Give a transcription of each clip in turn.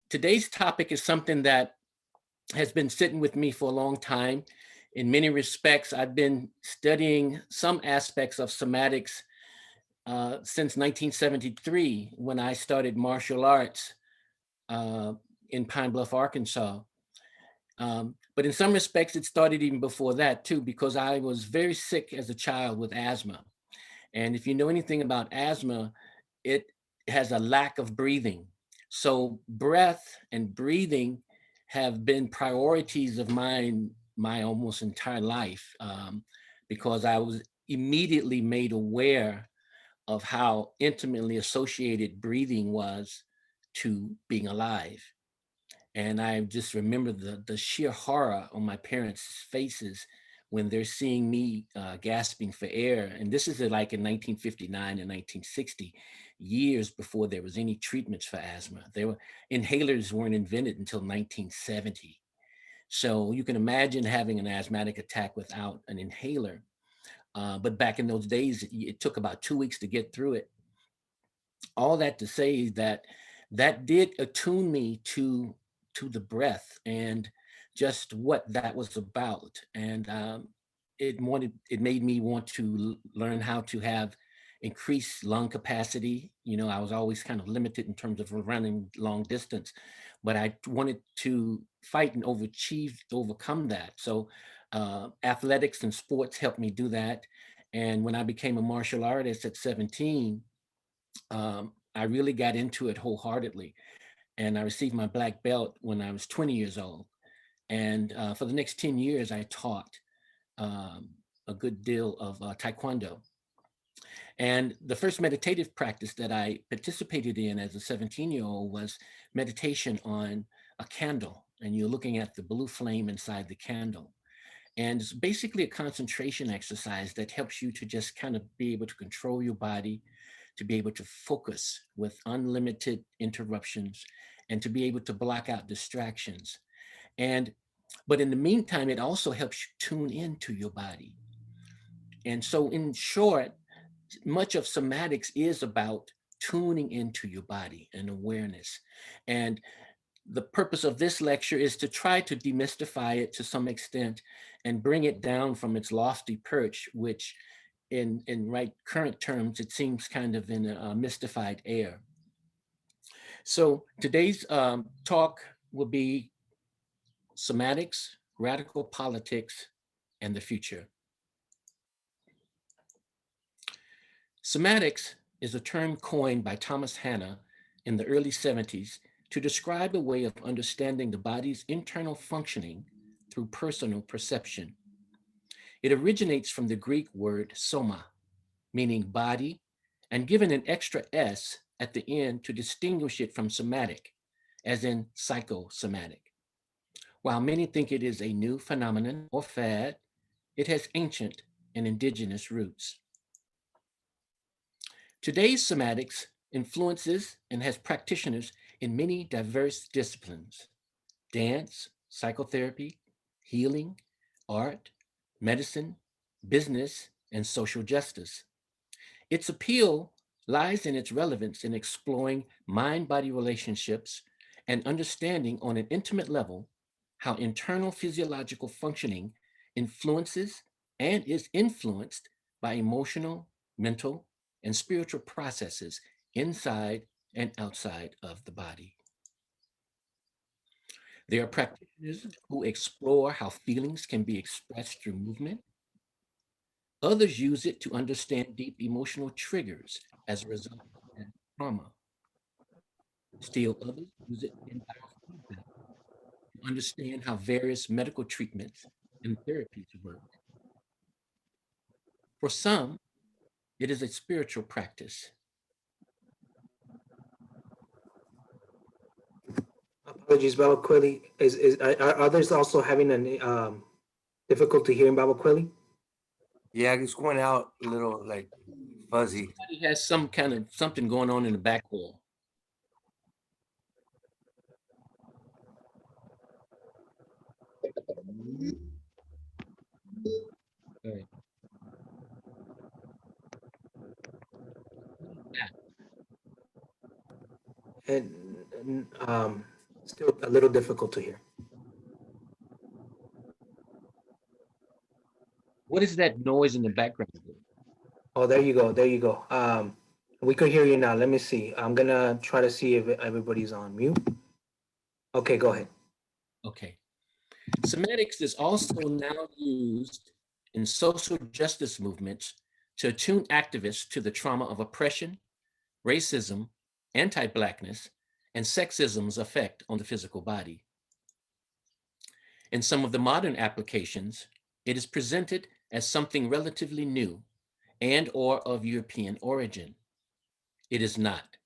Today's topic is something that has been sitting with me for a long time. In many respects, I've been studying some aspects of somatics since 1973 when I started martial arts uh, in Pine Bluff, Arkansas. But in some respects, it started even before that too, because I was very sick as a child with asthma. And if you know anything about asthma, it has a lack of breathing. So breath and breathing have been priorities of mine my almost entire life, because I was immediately made aware of how intimately associated breathing was to being alive. And I just remember the sheer horror on my parents' faces when they're seeing me gasping for air. And this is like in 1959 and 1960, years before there was any treatments for asthma. Inhalers weren't invented until 1970. So you can imagine having an asthmatic attack without an inhaler. But back in those days, it took about 2 weeks to get through it. All that to say that that did attune me to the breath and just what that was about. And it made me want to learn how to have increased lung capacity. You know, I was always kind of limited in terms of running long distance, but I wanted to fight and overcome that. So athletics and sports helped me do that. And when I became a martial artist at 17, I really got into it wholeheartedly. And I received my black belt when I was 20 years old. And for the next 10 years, I taught um, a good deal of Taekwondo. And the first meditative practice that I participated in as a 17-year-old was meditation on a candle. And you're looking at the blue flame inside the candle. And it's basically a concentration exercise that helps you to just kind of be able to control your body, to be able to focus with unlimited interruptions, and to be able to block out distractions. And but in the meantime, it also helps you tune into your body. And so, in short, much of somatics is about tuning into your body and awareness. And the purpose of this lecture is to try to demystify it to some extent and bring it down from its lofty perch, which in right current terms, it seems kind of in a mystified air. So today's talk will be somatics, radical politics, and the future. Somatics is a term coined by Thomas Hanna in the early 70s to describe a way of understanding the body's internal functioning through personal perception. It originates from the Greek word soma, meaning body, and given an extra S at the end to distinguish it from somatic, as in psychosomatic. While many think it is a new phenomenon or fad, it has ancient and indigenous roots. Today's somatics influences and has practitioners in many diverse disciplines: dance, psychotherapy, healing, art, medicine, business, and social justice. Its appeal lies in its relevance in exploring mind body relationships and understanding on an intimate level how internal physiological functioning influences and is influenced by emotional, mental, and spiritual processes inside and outside of the body. There are practitioners who explore how feelings can be expressed through movement. Others use it to understand deep emotional triggers as a result of trauma. Still others use it in biofeedback to understand how various medical treatments and therapies work. For some, it is a spiritual practice. Apologies, Baba Quilly. Are others also having an difficulty hearing Baba Quilly? Yeah, it's going out a little like fuzzy. Somebody has some kind of something going on in the back wall. All right. And Still a little difficult to hear. What is that noise in the background? Oh, there you go. There you go. We could hear you now. Let me see. I'm gonna try to see if everybody's on mute. Okay, go ahead. Okay. Somatics is also now used in social justice movements to attune activists to the trauma of oppression, racism, anti-Blackness, and sexism's effect on the physical body. In some of the modern applications, it is presented as something relatively new and or of European origin. It is not.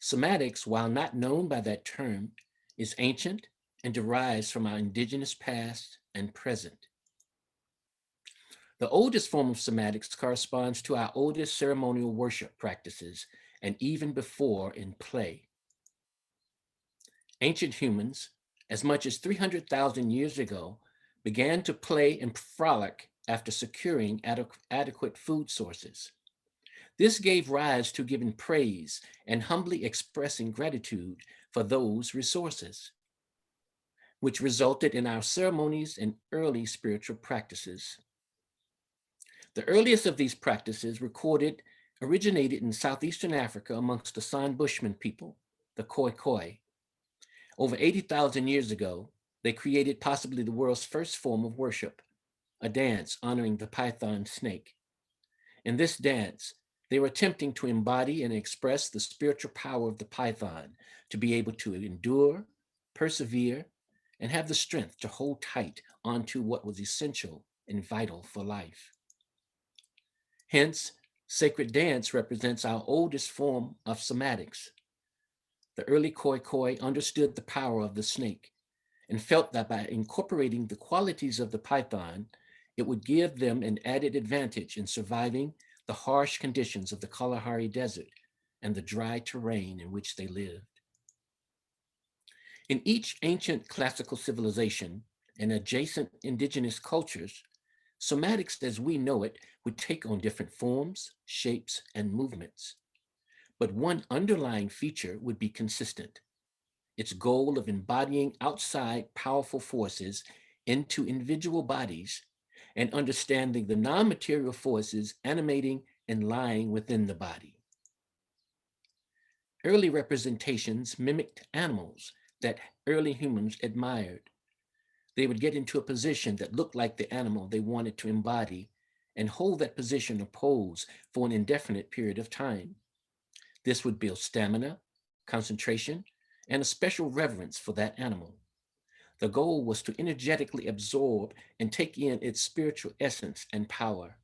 Somatics, while not known by that term, is ancient and derives from our indigenous past and present. The oldest form of somatics corresponds to our oldest ceremonial worship practices, and even before in play. Ancient humans, as much as 300,000 years ago, began to play and frolic after securing adequate food sources. This gave rise to giving praise and humbly expressing gratitude for those resources, which resulted in our ceremonies and early spiritual practices. The earliest of these practices recorded originated in southeastern Africa amongst the San Bushman people, the Khoi Khoi. Over 80,000 years ago, they created possibly the world's first form of worship, a dance honoring the python snake. In this dance, they were attempting to embody and express the spiritual power of the python to be able to endure, persevere, and have the strength to hold tight onto what was essential and vital for life. Hence, sacred dance represents our oldest form of somatics. The early Khoi Khoi understood the power of the snake and felt that by incorporating the qualities of the python, it would give them an added advantage in surviving the harsh conditions of the Kalahari Desert and the dry terrain in which they lived. In each ancient classical civilization and adjacent indigenous cultures, somatics as we know it would take on different forms, shapes, and movements. But one underlying feature would be consistent: its goal of embodying outside powerful forces into individual bodies and understanding the non-material forces animating and lying within the body. Early representations mimicked animals that early humans admired. They would get into a position that looked like the animal they wanted to embody and hold that position or pose for an indefinite period of time. This would build stamina, concentration, and a special reverence for that animal. The goal was to energetically absorb and take in its spiritual essence and power.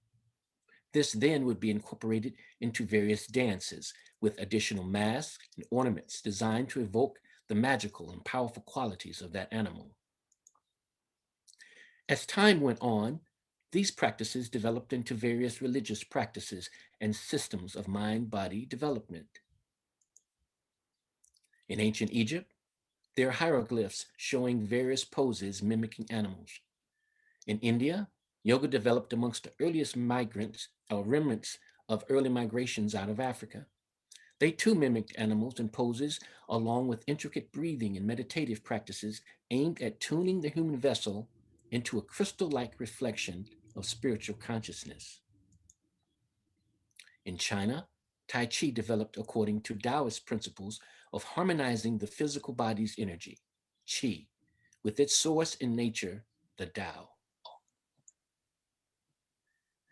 This then would be incorporated into various dances with additional masks and ornaments designed to evoke the magical and powerful qualities of that animal. As time went on, these practices developed into various religious practices and systems of mind-body development. In ancient Egypt, there are hieroglyphs showing various poses mimicking animals. In India, yoga developed amongst the earliest migrants or remnants of early migrations out of Africa. They too mimicked animals and poses along with intricate breathing and meditative practices aimed at tuning the human vessel into a crystal-like reflection of spiritual consciousness. In China, Tai Chi developed according to Taoist principles of harmonizing the physical body's energy, Qi, with its source in nature, the Tao.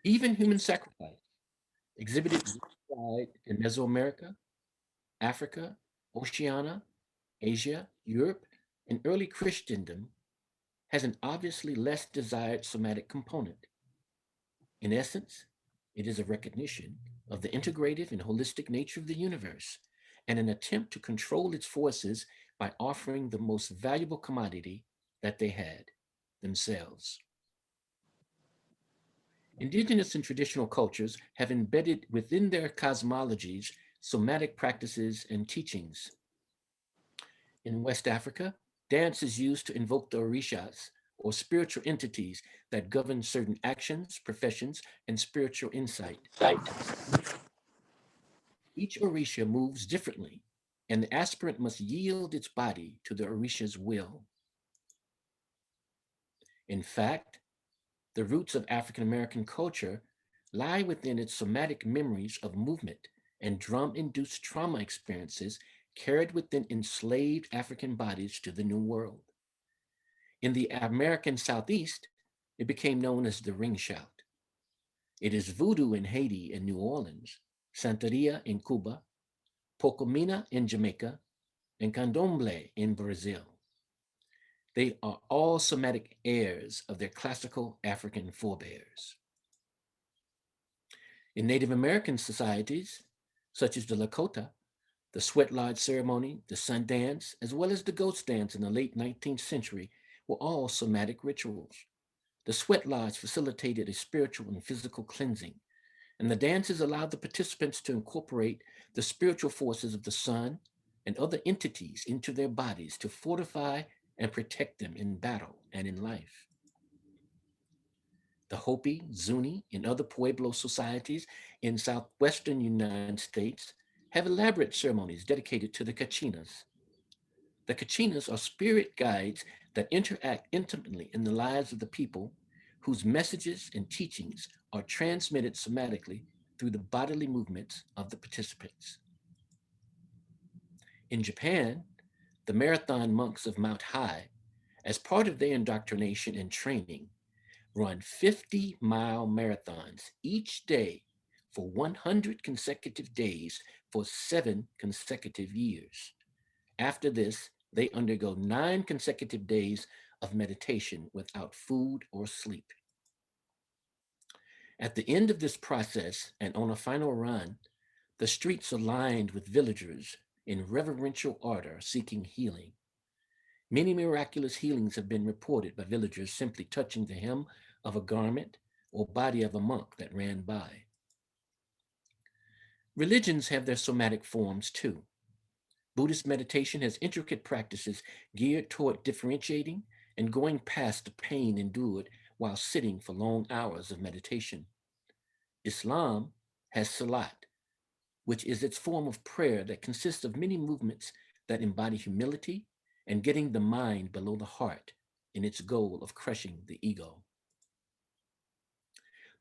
Even human sacrifice exhibited worldwide in Mesoamerica, Africa, Oceania, Asia, Europe, and early Christendom has an obviously less desired somatic component. In essence, it is a recognition of the integrative and holistic nature of the universe and an attempt to control its forces by offering the most valuable commodity that they had, themselves. Indigenous and traditional cultures have embedded within their cosmologies somatic practices and teachings. In West Africa, dance is used to invoke the orishas, or spiritual entities that govern certain actions, professions, and spiritual insight. Each orisha moves differently, and the aspirant must yield its body to the Orisha's will. In fact, the roots of African American culture lie within its somatic memories of movement and drum induced trauma experiences carried within enslaved African bodies to the New World. In the American Southeast, it became known as the ring shout. It is voodoo in Haiti and New Orleans, Santeria in Cuba, Pocomina in Jamaica, and Candomblé in Brazil. They are all somatic heirs of their classical African forebears. In Native American societies, such as the Lakota, the sweat lodge ceremony, the sun dance, as well as the ghost dance in the late 19th century were all somatic rituals. The sweat lodge facilitated a spiritual and physical cleansing, and the dances allowed the participants to incorporate the spiritual forces of the sun and other entities into their bodies to fortify and protect them in battle and in life. The Hopi, Zuni, and other Pueblo societies in southwestern United States have elaborate ceremonies dedicated to the Kachinas. The Kachinas are spirit guides that interact intimately in the lives of the people, whose messages and teachings are transmitted somatically through the bodily movements of the participants. In Japan, the marathon monks of Mount Hai, as part of their indoctrination and training, run 50-mile marathons each day for 100 consecutive days for 7 consecutive years. After this, they undergo 9 consecutive days of meditation without food or sleep. At the end of this process and on a final run, the streets are lined with villagers in reverential order seeking healing. Many miraculous healings have been reported by villagers simply touching the hem of a garment or body of a monk that ran by. Religions have their somatic forms too. Buddhist meditation has intricate practices geared toward differentiating and going past the pain endured while sitting for long hours of meditation. Islam has salat, which is its form of prayer that consists of many movements that embody humility and getting the mind below the heart in its goal of crushing the ego.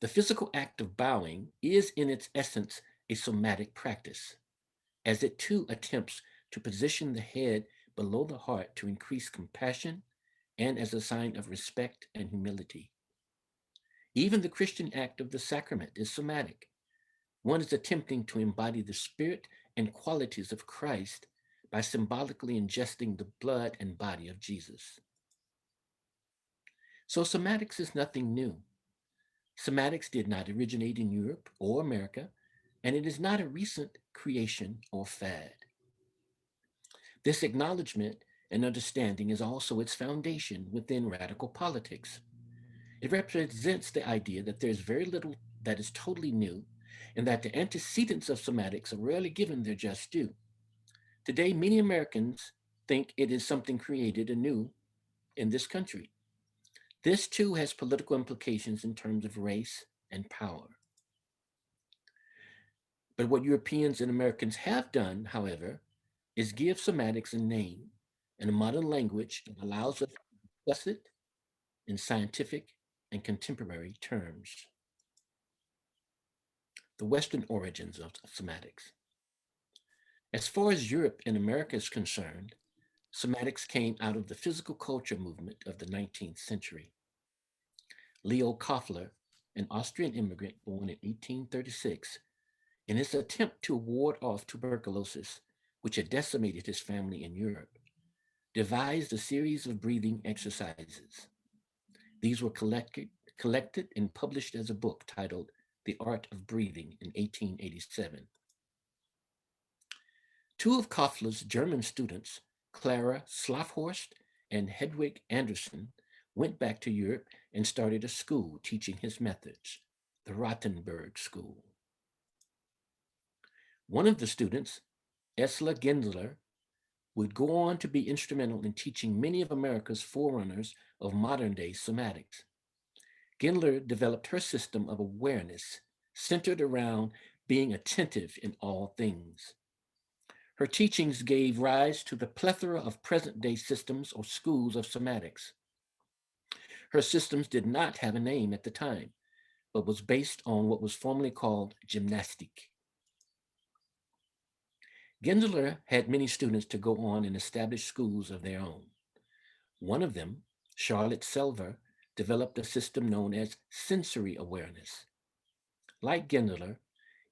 The physical act of bowing is in its essence a somatic practice, as it too attempts to position the head below the heart to increase compassion and as a sign of respect and humility. Even the Christian act of the sacrament is somatic. One is attempting to embody the spirit and qualities of Christ by symbolically ingesting the blood and body of Jesus. So somatics is nothing new. Somatics did not originate in Europe or America, and it is not a recent creation or fad. This acknowledgement and understanding is also its foundation within radical politics. It represents the idea that there is very little that is totally new, and that the antecedents of somatics are rarely given their just due. Today, many Americans think it is something created anew in this country. This too has political implications in terms of race and power. But what Europeans and Americans have done, however, is give somatics a name and a modern language that allows us to discuss it in scientific and contemporary terms. The Western origins of somatics. As far as Europe and America is concerned, somatics came out of the physical culture movement of the 19th century. Leo Koffler, an Austrian immigrant born in 1836, in his attempt to ward off tuberculosis, which had decimated his family in Europe, devised a series of breathing exercises. These were collected and published as a book titled The Art of Breathing in 1887. Two of Koffler's German students, Clara Slafhorst and Hedwig Anderson, went back to Europe and started a school teaching his methods, the Rothenburg School. One of the students, Esla Gensler, would go on to be instrumental in teaching many of America's forerunners of modern-day somatics. Gensler developed her system of awareness centered around being attentive in all things. Her teachings gave rise to the plethora of present-day systems or schools of somatics. Her systems did not have a name at the time, but was based on what was formerly called gymnastic. Gensler had many students to go on and establish schools of their own. One of them, Charlotte Selver, developed a system known as sensory awareness. Like Gensler,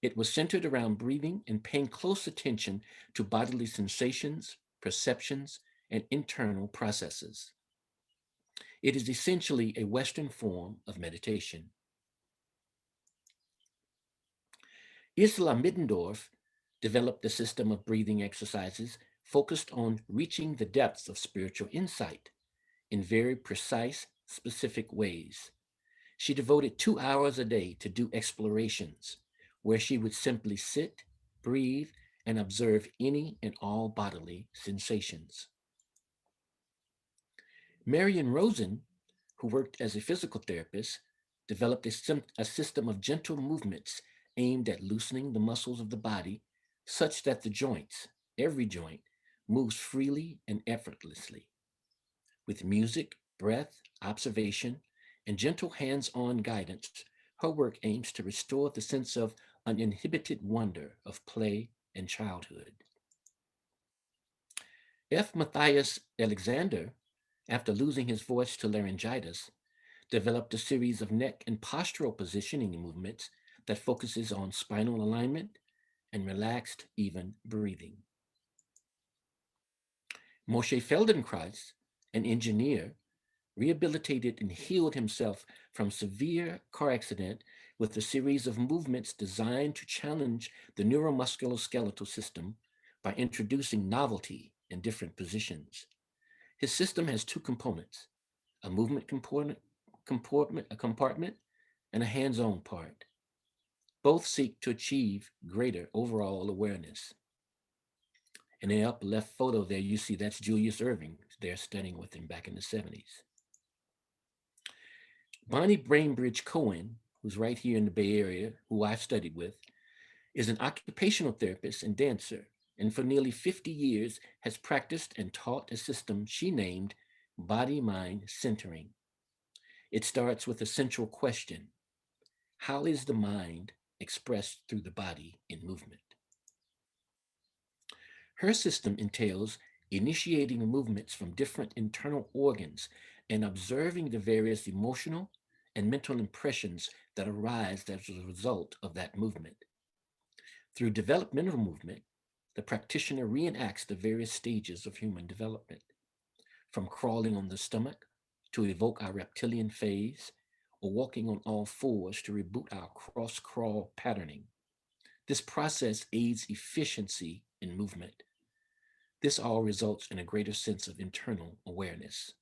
it was centered around breathing and paying close attention to bodily sensations, perceptions, and internal processes. It is essentially a Western form of meditation. Isla Middendorf developed a system of breathing exercises focused on reaching the depths of spiritual insight in very precise, specific ways. She devoted 2 hours a day to do explorations where she would simply sit, breathe, and observe any and all bodily sensations. Marion Rosen, who worked as a physical therapist, developed a system of gentle movements aimed at loosening the muscles of the body such that the joints, every joint, moves freely and effortlessly. With music, breath, observation, and gentle hands on guidance, her work aims to restore the sense of uninhibited wonder of play and childhood. F. Matthias Alexander, after losing his voice to laryngitis, developed a series of neck and postural positioning movements that focuses on spinal alignment and relaxed, even breathing. Moshe Feldenkrais, an engineer, rehabilitated and healed himself from severe car accident with a series of movements designed to challenge the neuromusculoskeletal system by introducing novelty in different positions. His system has two components: a movement compartment, and a hands-on part. Both seek to achieve greater overall awareness. In the upper left photo there, you see that's Julius Irving. They're studying with him back in the 70s. Bonnie Bainbridge Cohen, who's right here in the Bay Area, who I've studied with, is an occupational therapist and dancer, and for nearly 50 years has practiced and taught a system she named body-mind centering. It starts with a central question: how is the mind expressed through the body in movement? Her system entails initiating movements from different internal organs and observing the various emotional and mental impressions that arise as a result of that movement. Through developmental movement, the practitioner reenacts the various stages of human development, from crawling on the stomach to evoke our reptilian phase, or walking on all fours to reboot our cross-crawl patterning. This process aids efficiency in movement. This all results in a greater sense of internal awareness.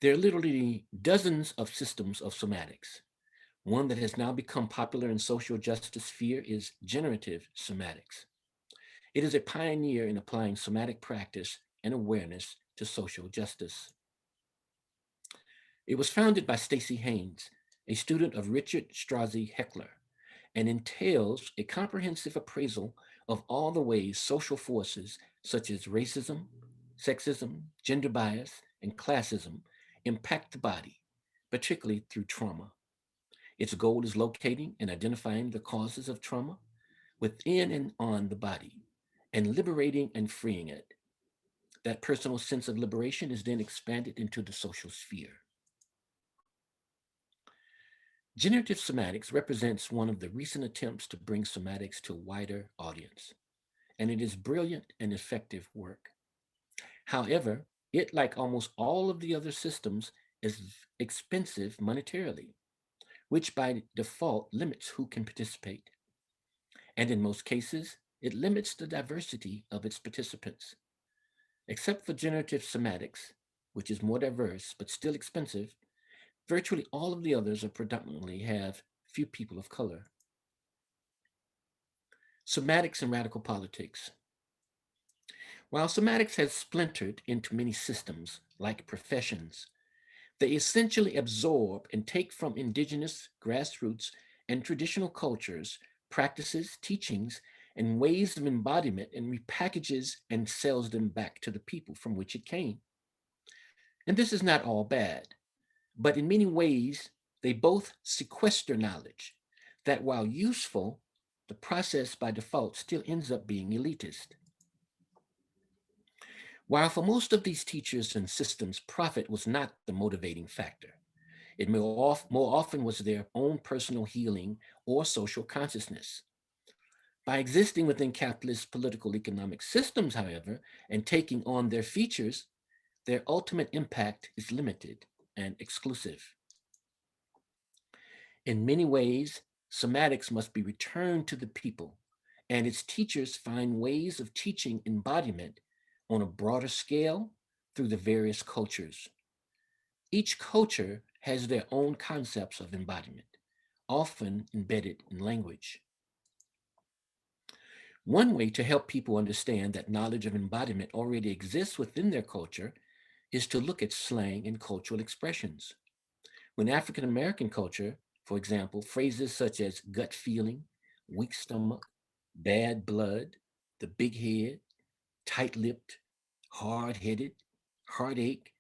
There are literally dozens of systems of somatics. One that has now become popular in social justice sphere is generative somatics. It is a pioneer in applying somatic practice and awareness to social justice. It was founded by Stacy Haynes, a student of Richard Strauss Heckler, and entails a comprehensive appraisal of all the ways social forces such as racism, sexism, gender bias, and classism impact the body, particularly through trauma. Its goal is locating and identifying the causes of trauma within and on the body, and liberating and freeing it. That personal sense of liberation is then expanded into the social sphere. Generative somatics represents one of the recent attempts to bring somatics to a wider audience, and it is brilliant and effective work. However, it, like almost all of the other systems, is expensive monetarily, which by default limits who can participate. And in most cases, it limits the diversity of its participants. Except for generative somatics, which is more diverse but still expensive, virtually all of the others are predominantly have few people of color. Somatics and radical politics. While somatics has splintered into many systems, like professions, they essentially absorb and take from indigenous, grassroots, and traditional cultures, practices, teachings, and ways of embodiment and repackages and sells them back to the people from which it came. And this is not all bad, but in many ways, they both sequester knowledge that while useful, the process by default still ends up being elitist. While for most of these teachers and systems, profit was not the motivating factor, it more often was their own personal healing or social consciousness. By existing within capitalist political economic systems, however, and taking on their features, their ultimate impact is limited and exclusive. In many ways, somatics must be returned to the people, and its teachers find ways of teaching embodiment on a broader scale through the various cultures. Each culture has their own concepts of embodiment, often embedded in language. One way to help people understand that knowledge of embodiment already exists within their culture is to look at slang and cultural expressions. When African American culture, for example, phrases such as gut feeling, weak stomach, bad blood, the big head, tight lipped, hard headed, heartache,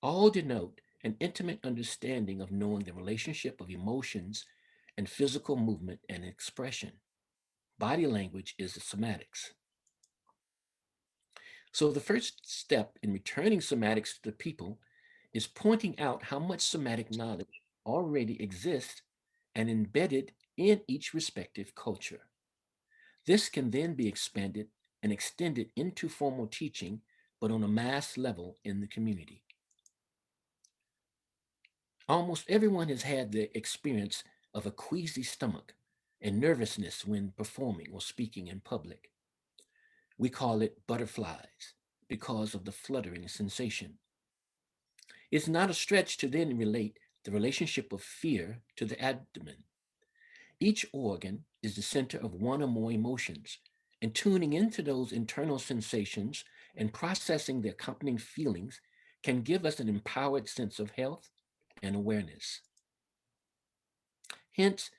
all denote an intimate understanding of knowing the relationship of emotions and physical movement and expression. Body language is the somatics. So the first step in returning somatics to the people is pointing out how much somatic knowledge already exists and embedded in each respective culture. This can then be expanded and extended into formal teaching, but on a mass level in the community. Almost everyone has had the experience of a queasy stomach and nervousness when performing or speaking in public. We call it butterflies because of the fluttering sensation. It's not a stretch to then relate the relationship of fear to the abdomen. Each organ is the center of one or more emotions, and tuning into those internal sensations and processing the accompanying feelings can give us an empowered sense of health and awareness. Hence,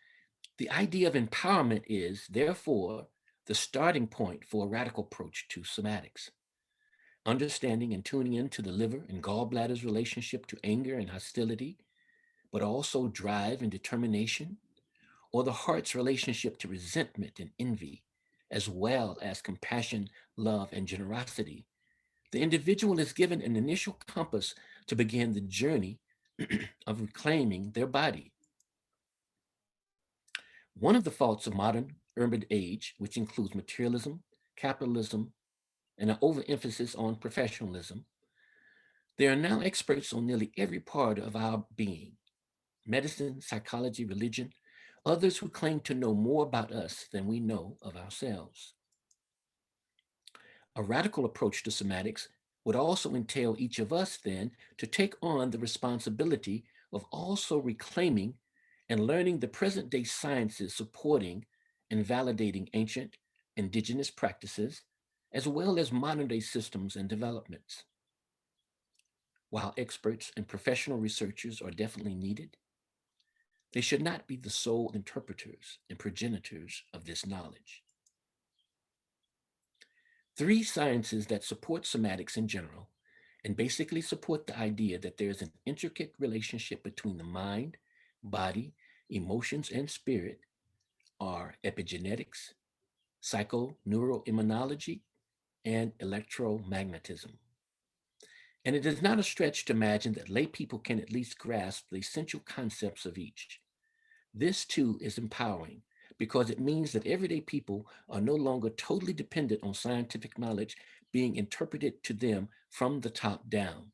the idea of empowerment is, therefore, the starting point for a radical approach to somatics. Understanding and tuning into the liver and gallbladder's relationship to anger and hostility, but also drive and determination, or the heart's relationship to resentment and envy, as well as compassion, love, and generosity. The individual is given an initial compass to begin the journey of reclaiming their body. One of the faults of modern urban age, which includes materialism, capitalism, and an overemphasis on professionalism, there are now experts on nearly every part of our being: medicine, psychology, religion, others who claim to know more about us than we know of ourselves. A radical approach to somatics would also entail each of us then to take on the responsibility of also reclaiming and learning the present day sciences supporting and validating ancient indigenous practices, as well as modern day systems and developments. While experts and professional researchers are definitely needed, they should not be the sole interpreters and progenitors of this knowledge. Three sciences that support somatics in general and basically support the idea that there is an intricate relationship between the mind, body, emotions, and spirit are epigenetics, psychoneuroimmunology, and electromagnetism. And it is not a stretch to imagine that lay people can at least grasp the essential concepts of each. This too is empowering because it means that everyday people are no longer totally dependent on scientific knowledge being interpreted to them from the top down,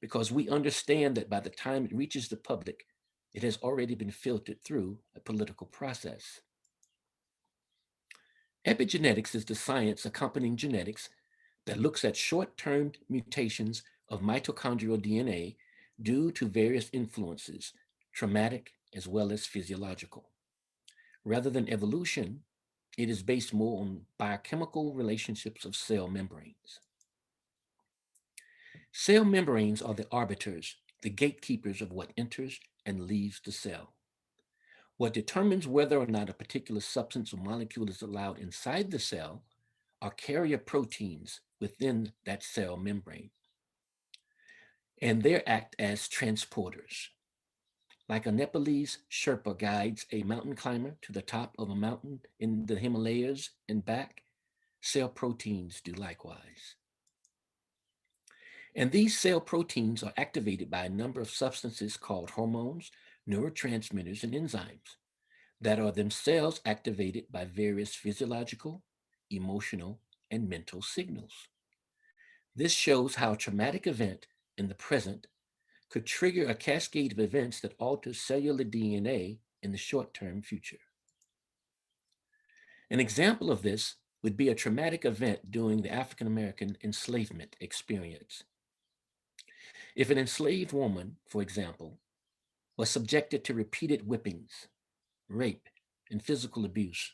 because we understand that by the time it reaches the public, it has already been filtered through a political process. Epigenetics is the science accompanying genetics that looks at short term mutations of mitochondrial DNA due to various influences, traumatic as well as physiological. Rather than evolution, it is based more on biochemical relationships of cell membranes. Cell membranes are the arbiters, the gatekeepers of what enters and leaves the cell. What determines whether or not a particular substance or molecule is allowed inside the cell are carrier proteins within that cell membrane. And they act as transporters. Like a Nepalese Sherpa guides a mountain climber to the top of a mountain in the Himalayas and back, cell proteins do likewise. And these cell proteins are activated by a number of substances called hormones, neurotransmitters, and enzymes that are themselves activated by various physiological, emotional, and mental signals. This shows how a traumatic event in the present could trigger a cascade of events that alter cellular DNA in the short-term future. An example of this would be a traumatic event during the African American enslavement experience. If an enslaved woman, for example, was subjected to repeated whippings, rape, and physical abuse,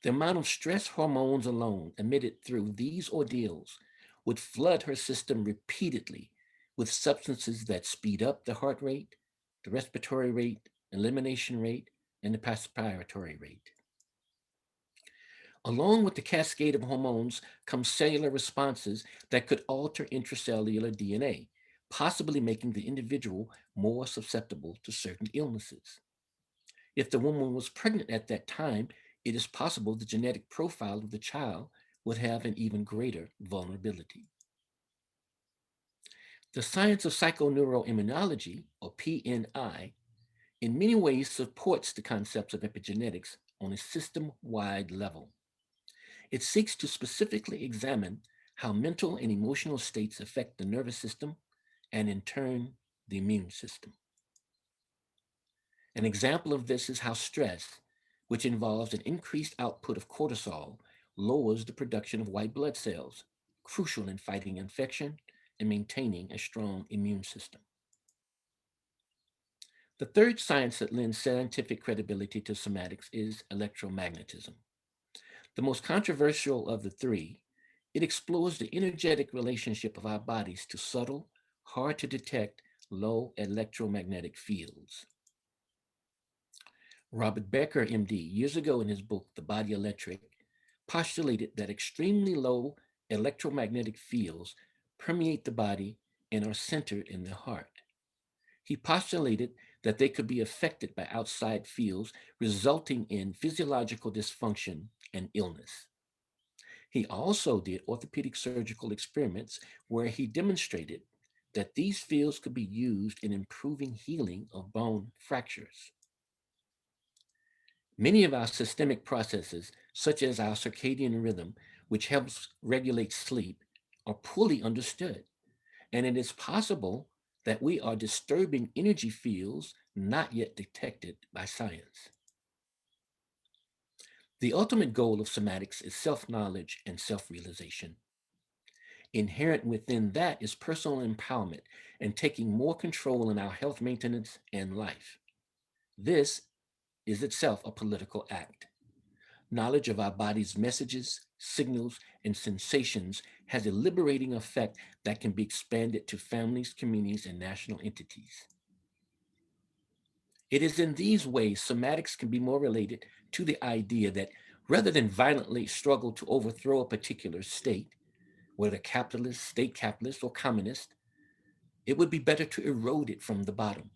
the amount of stress hormones alone emitted through these ordeals would flood her system repeatedly with substances that speed up the heart rate, the respiratory rate, elimination rate, and the perspiratory rate. Along with the cascade of hormones come cellular responses that could alter intracellular DNA, possibly making the individual more susceptible to certain illnesses. If the woman was pregnant at that time, it is possible the genetic profile of the child would have an even greater vulnerability. The science of psychoneuroimmunology, or PNI, in many ways supports the concepts of epigenetics on a system-wide level. It seeks to specifically examine how mental and emotional states affect the nervous system and, in turn, the immune system. An example of this is how stress, which involves an increased output of cortisol, lowers the production of white blood cells, crucial in fighting infection and maintaining a strong immune system. The third science that lends scientific credibility to somatics is electromagnetism. The most controversial of the three, it explores the energetic relationship of our bodies to subtle, hard to detect, low electromagnetic fields. Robert Becker, MD, years ago in his book, The Body Electric, postulated that extremely low electromagnetic fields permeate the body and are centered in the heart. He postulated that they could be affected by outside fields, resulting in physiological dysfunction and illness. He also did orthopedic surgical experiments where he demonstrated that these fields could be used in improving healing of bone fractures. Many of our systemic processes, such as our circadian rhythm, which helps regulate sleep, are poorly understood, and it is possible that we are disturbing energy fields not yet detected by science. The ultimate goal of somatics is self-knowledge and self-realization. Inherent within that is personal empowerment and taking more control in our health maintenance and life. This is itself a political act. Knowledge of our body's messages, signals, and sensations has a liberating effect that can be expanded to families, communities, and national entities. It is in these ways somatics can be more related to the idea that rather than violently struggle to overthrow a particular state, whether capitalist, state capitalist, or communist, it would be better to erode it from the bottom.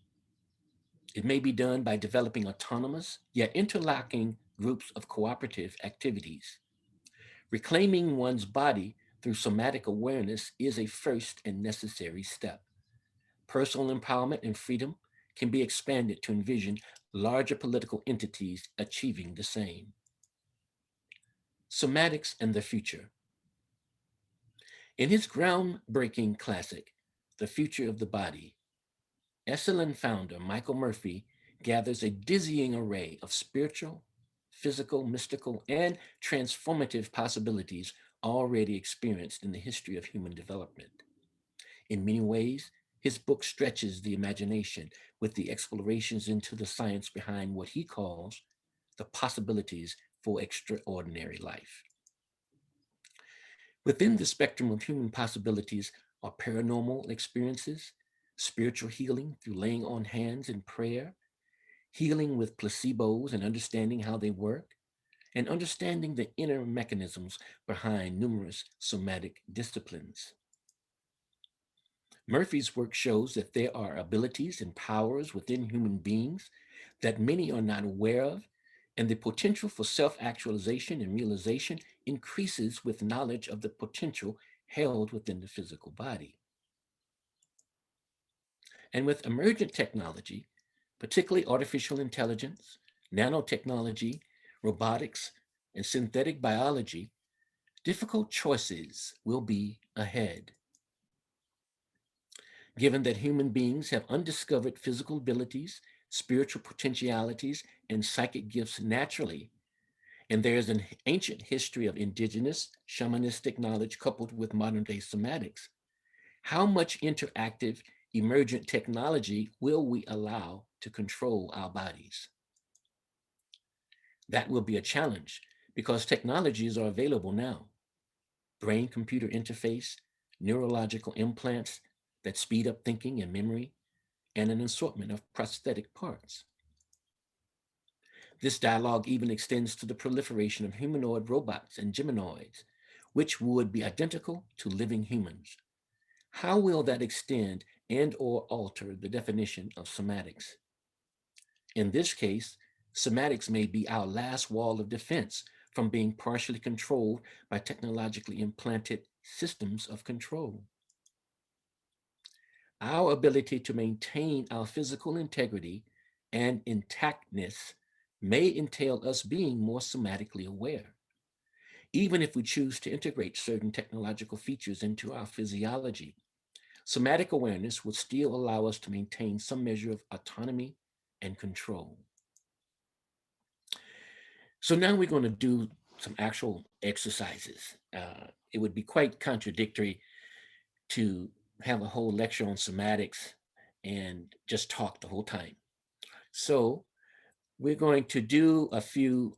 It may be done by developing autonomous yet interlocking groups of cooperative activities. Reclaiming one's body through somatic awareness is a first and necessary step. Personal empowerment and freedom can be expanded to envision larger political entities achieving the same. Somatics and the Future. In his groundbreaking classic, The Future of the Body, Esalen founder Michael Murphy gathers a dizzying array of spiritual, physical, mystical, and transformative possibilities already experienced in the history of human development. In many ways, his book stretches the imagination with the explorations into the science behind what he calls the possibilities for extraordinary life. Within the spectrum of human possibilities are paranormal experiences, spiritual healing through laying on hands and prayer, healing with placebos and understanding how they work, and understanding the inner mechanisms behind numerous somatic disciplines. Murphy's work shows that there are abilities and powers within human beings that many are not aware of, and the potential for self actualization and realization increases with knowledge of the potential held within the physical body. And with emergent technology, particularly artificial intelligence, nanotechnology, robotics, and synthetic biology, difficult choices will be ahead. Given that human beings have undiscovered physical abilities, spiritual potentialities, and psychic gifts naturally, and there is an ancient history of indigenous shamanistic knowledge coupled with modern day somatics, how much interactive emergent technology will we allow to control our bodies? That will be a challenge because technologies are available now. Brain computer interface, neurological implants that speed up thinking and memory, and an assortment of prosthetic parts. This dialogue even extends to the proliferation of humanoid robots and Geminoids, which would be identical to living humans. How will that extend and or alter the definition of somatics? In this case, somatics may be our last wall of defense from being partially controlled by technologically implanted systems of control. Our ability to maintain our physical integrity and intactness may entail us being more somatically aware, even if we choose to integrate certain technological features into our physiology. Somatic awareness would still allow us to maintain some measure of autonomy and control. So now we're going to do some actual exercises. It would be quite contradictory to have a whole lecture on somatics and just talk the whole time. So we're going to do a few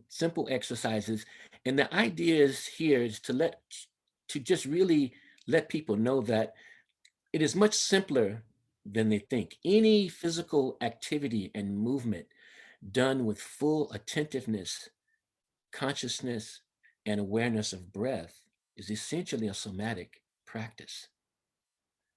simple exercises, and the idea is here is to just really let people know that it is much simpler than they think. Any physical activity and movement done with full attentiveness, consciousness, and awareness of breath is essentially a somatic practice.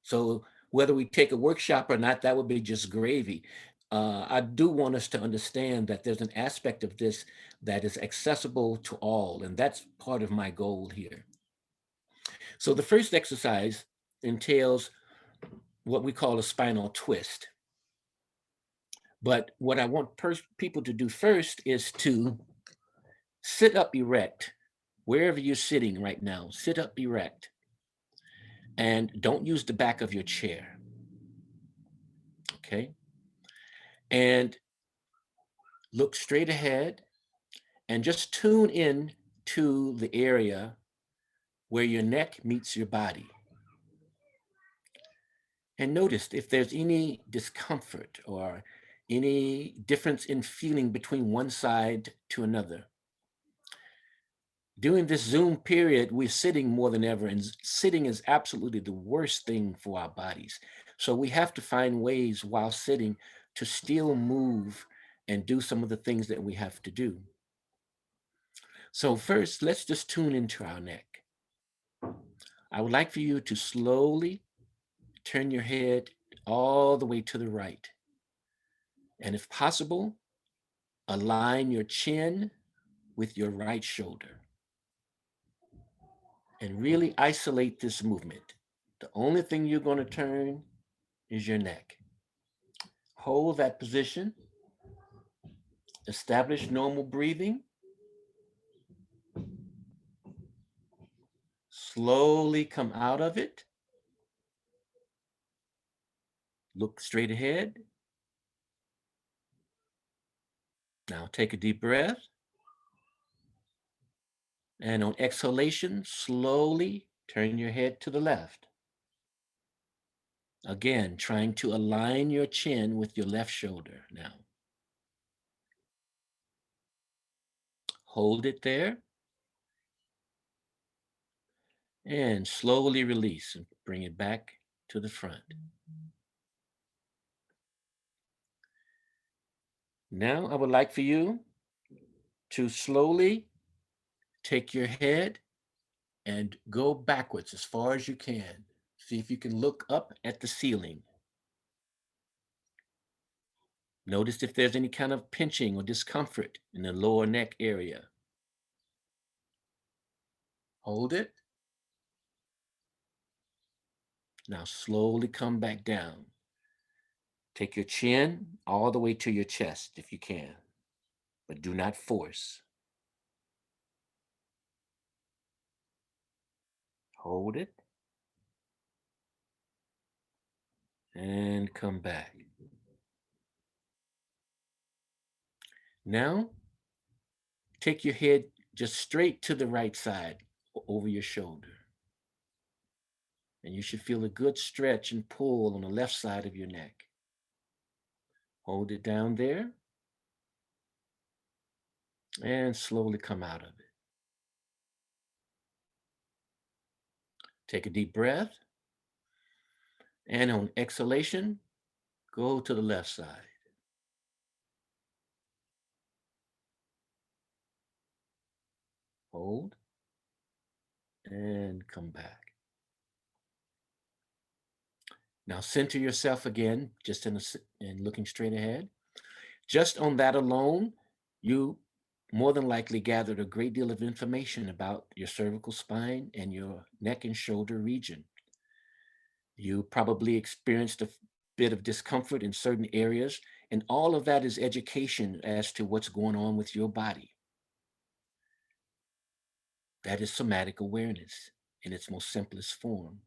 So whether we take a workshop or not, that would be just gravy. I do want us to understand that there's an aspect of this that is accessible to all, and that's part of my goal here. So the first exercise entails what we call a spinal twist. But what I want people to do first is to sit up erect, wherever you're sitting right now, sit up erect, and don't use the back of your chair, okay? And look straight ahead and just tune in to the area where your neck meets your body. And notice if there's any discomfort or any difference in feeling between one side to another. During this Zoom period, we're sitting more than ever, and sitting is absolutely the worst thing for our bodies. So we have to find ways while sitting to still move and do some of the things that we have to do. So first, let's just tune into our neck. I would like for you to slowly turn your head all the way to the right. And if possible, align your chin with your right shoulder. And really isolate this movement. The only thing you're going to turn is your neck. Hold that position. Establish normal breathing. Slowly come out of it. Look straight ahead. Now take a deep breath. And on exhalation, slowly turn your head to the left. Again, trying to align your chin with your left shoulder now. Hold it there. And slowly release and bring it back to the front. Now I would like for you to slowly take your head and go backwards as far as you can. See if you can look up at the ceiling. Notice if there's any kind of pinching or discomfort in the lower neck area. Hold it. Now slowly come back down. Take your chin all the way to your chest if you can, but do not force. Hold it. And come back. Now, take your head just straight to the right side over your shoulder. And you should feel a good stretch and pull on the left side of your neck. Hold it down there and slowly come out of it. Take a deep breath. And on exhalation, go to the left side. Hold and come back. Now center yourself again, just in looking straight ahead. Just on that alone, you more than likely gathered a great deal of information about your cervical spine and your neck and shoulder region. You probably experienced a bit of discomfort in certain areas, and all of that is education as to what's going on with your body. That is somatic awareness in its most simplest form.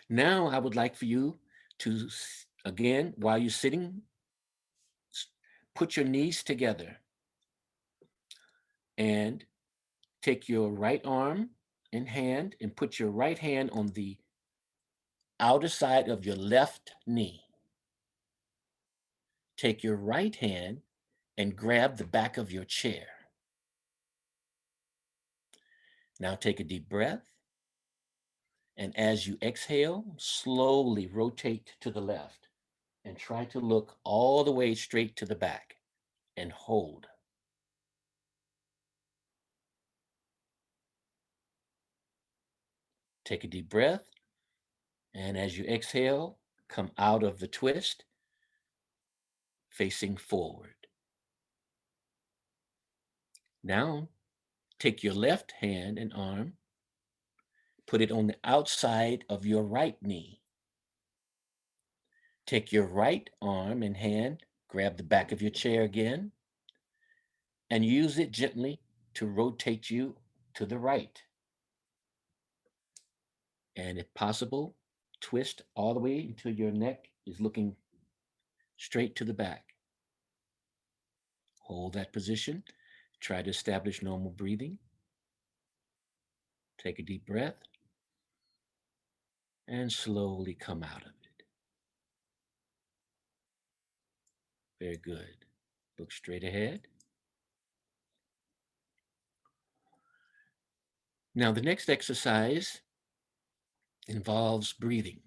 Now, I would like for you to, again, while you're sitting, put your knees together and take your right arm and hand and put your right hand on the outer side of your left knee. Take your right hand and grab the back of your chair. Now take a deep breath. And as you exhale, slowly rotate to the left and try to look all the way straight to the back and hold. Take a deep breath. And as you exhale, come out of the twist, facing forward. Now, take your left hand and arm, put it on the outside of your right knee. Take your right arm and hand, grab the back of your chair again, and use it gently to rotate you to the right. And if possible, twist all the way until your neck is looking straight to the back. Hold that position. Try to establish normal breathing. Take a deep breath and slowly come out of it. Very good. Look straight ahead. Now, the next exercise involves breathing.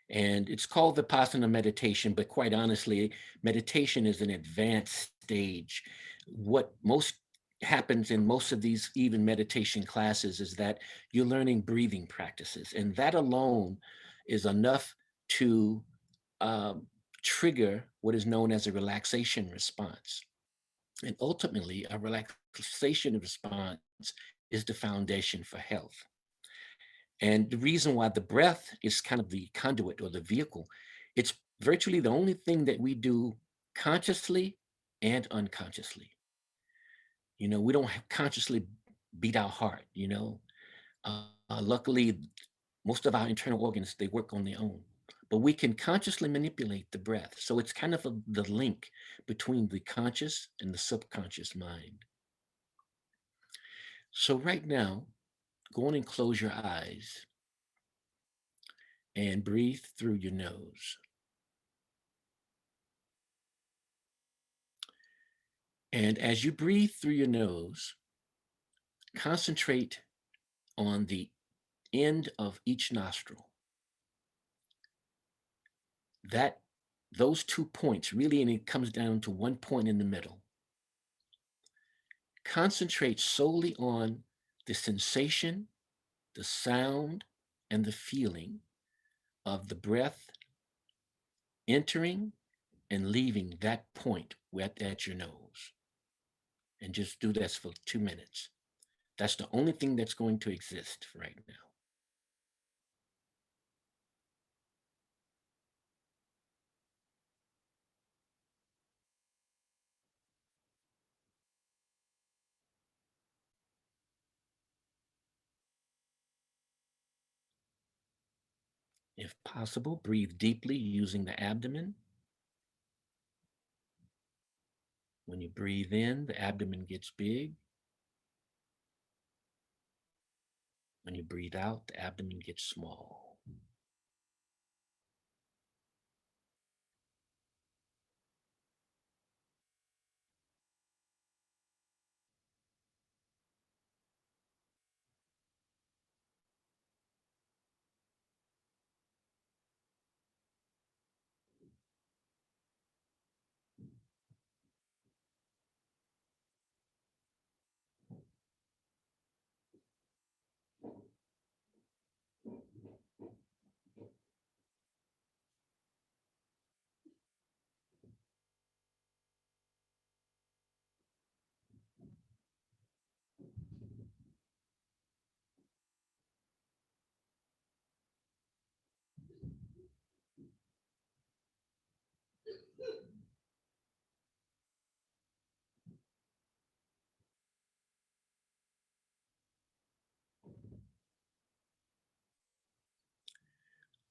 And it's called Vipassana meditation, but quite honestly, meditation is an advanced stage. What most happens in most of these even meditation classes is that you're learning breathing practices, and that alone is enough to trigger what is known as a relaxation response. And ultimately, a relaxation response is the foundation for health. And the reason why the breath is kind of the conduit or the vehicle, it's virtually the only thing that we do consciously and unconsciously. You know, we don't consciously beat our heart, you know. Luckily, most of our internal organs, they work on their own. But we can consciously manipulate the breath. So it's kind of the link between the conscious and the subconscious mind. So right now, go on and close your eyes and breathe through your nose. And as you breathe through your nose, concentrate on the end of each nostril. That those 2 points really, and it comes down to one point in the middle. Concentrate solely on the sensation, the sound, and the feeling of the breath entering and leaving that point at your nose. And just do this for 2 minutes. That's the only thing that's going to exist right now. If possible, breathe deeply using the abdomen. When you breathe in, the abdomen gets big. When you breathe out, the abdomen gets small.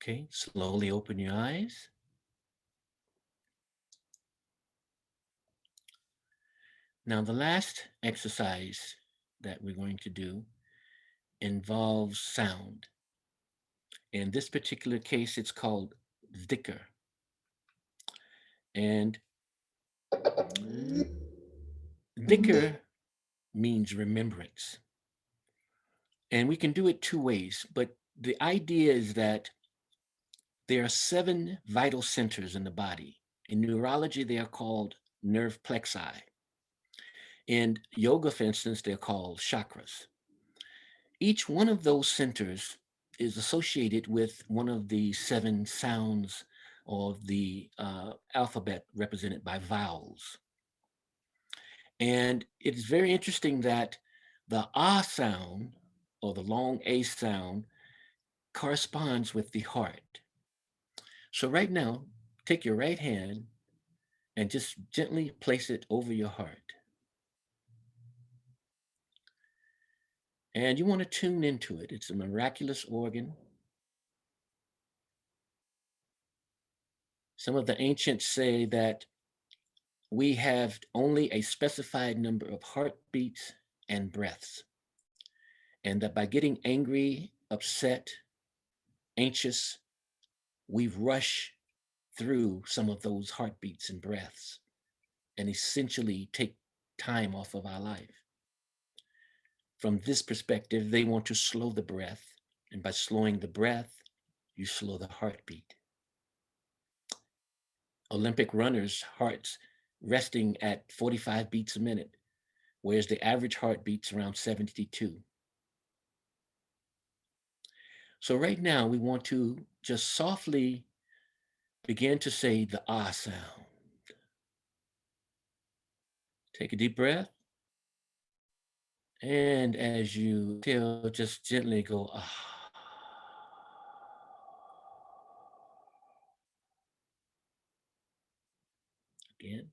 Okay, slowly open your eyes. Now, the last exercise that we're going to do involves sound. In this particular case, it's called dhikr. And dhikr means remembrance. And we can do it 2 ways, but the idea is that there are 7 vital centers in the body. In neurology, they are called nerve plexi. In yoga, for instance, they're called chakras. Each one of those centers is associated with one of the 7 sounds of the alphabet represented by vowels. And it's very interesting that the ah sound, or the long A sound, corresponds with the heart. So right now, take your right hand and just gently place it over your heart. And you want to tune into it. It's a miraculous organ. Some of the ancients say that we have only a specified number of heartbeats and breaths, and that by getting angry, upset, anxious, we rush through some of those heartbeats and breaths and essentially take time off of our life. From this perspective, they want to slow the breath, and by slowing the breath, you slow the heartbeat. Olympic runners' hearts resting at 45 beats a minute, whereas the average heart beats around 72. So right now, we want to just softly begin to say the ah sound. Take a deep breath. And as you exhale, just gently go ah. Again.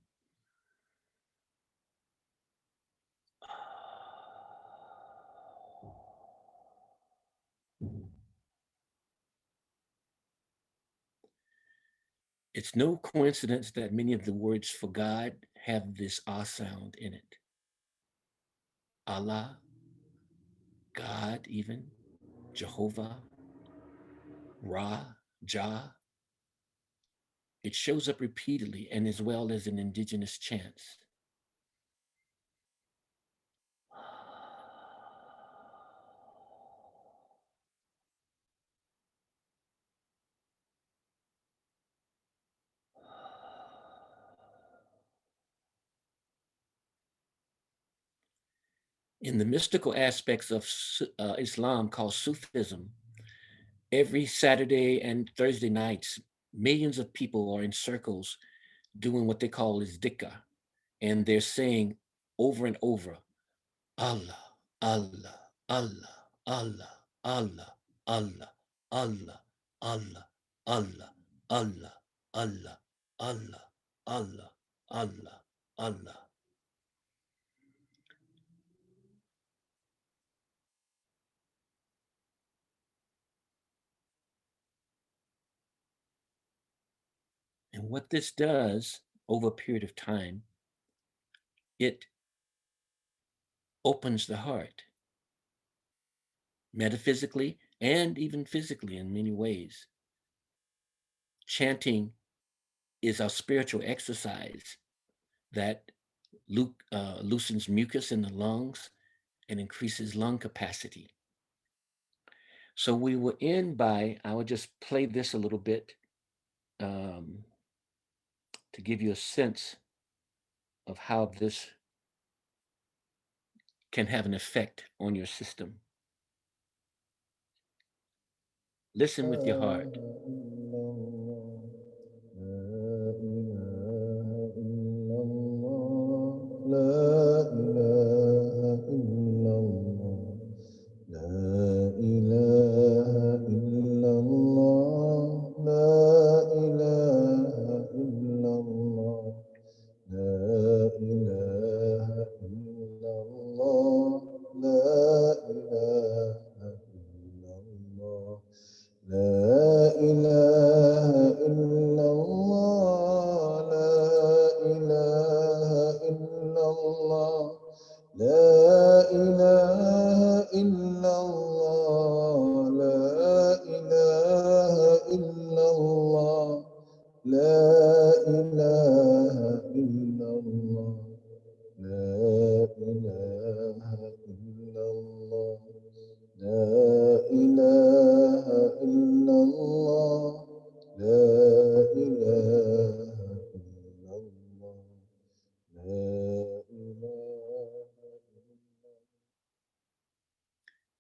It's no coincidence that many of the words for God have this ah sound in it. Allah, God even, Jehovah, Ra, Jah. It shows up repeatedly and as well as in indigenous chants. In the mystical aspects of Islam called Sufism, every Saturday and Thursday nights, millions of people are in circles doing what they call is dhikr, and they're saying over and over, Allah, Allah, Allah, Allah, Allah, Allah, Allah, Allah, Allah, Allah, Allah, Allah, Allah, Allah, Allah. And what this does over a period of time, it opens the heart, metaphysically and even physically in many ways. Chanting is our spiritual exercise that loosens mucus in the lungs and increases lung capacity. So we will end by, I will just play this a little bit to give you a sense of how this can have an effect on your system. Listen with your heart.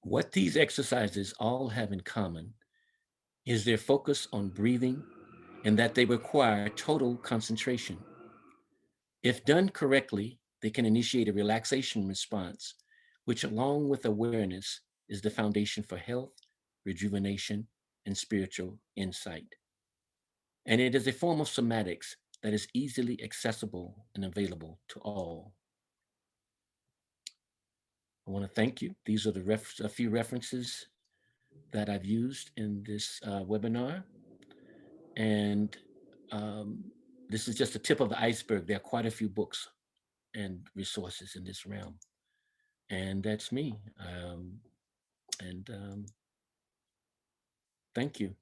What these exercises all have in common is their focus on breathing and that they require total concentration. If done correctly, they can initiate a relaxation response, which, along with awareness, is the foundation for health, rejuvenation, and spiritual insight. And it is a form of somatics that is easily accessible and available to all. I want to thank you. These are a few references that I've used in this webinar. And this is just the tip of the iceberg. There are quite a few books and resources in this realm. And that's me. And thank you.